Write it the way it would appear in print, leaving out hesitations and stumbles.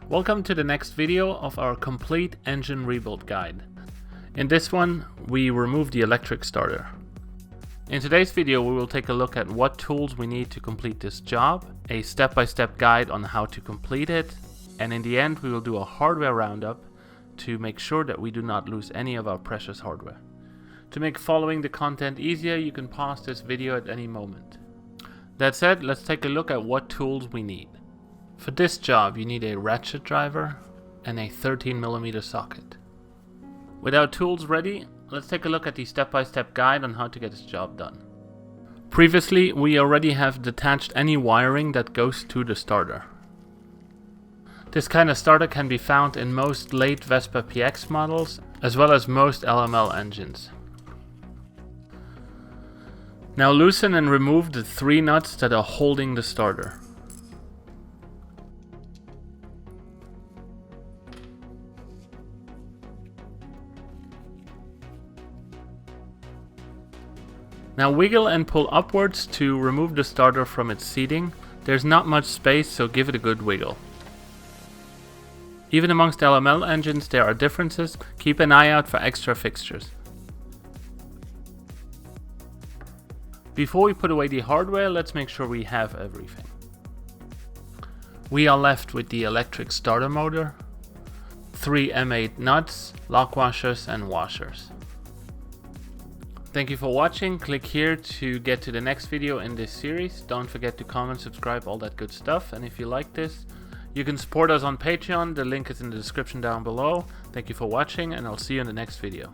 Welcome to the next video of our complete engine rebuild guide. In this one, we remove the electric starter. In today's video, we will take a look at what tools we need to complete this job, a step-by-step guide on how to complete it, and in the end, we will do a hardware roundup to make sure that we do not lose any of our precious hardware. To make following the content easier, you can pause this video at any moment. That said, let's take a look at what tools we need. For this job, you need a ratchet driver and a 13mm socket. With our tools ready, let's take a look at the step-by-step guide on how to get this job done. Previously, we already have detached any wiring that goes to the starter. This kind of starter can be found in most late Vespa PX models, as well as most LML engines. Now loosen and remove the 3 nuts that are holding the starter. Now wiggle and pull upwards to remove the starter from its seating. There's not much space, so give it a good wiggle. Even amongst LML engines there are differences. Keep an eye out for extra fixtures. Before we put away the hardware, let's make sure we have everything. We are left with the electric starter motor, 3 M8 nuts, lock washers and washers. Thank you for watching. Click here to get to the next video in this series. Don't forget to comment, subscribe, all that good stuff. And if you like this, you can support us on Patreon. The link is in the description down below. Thank you for watching, and I'll see you in the next video.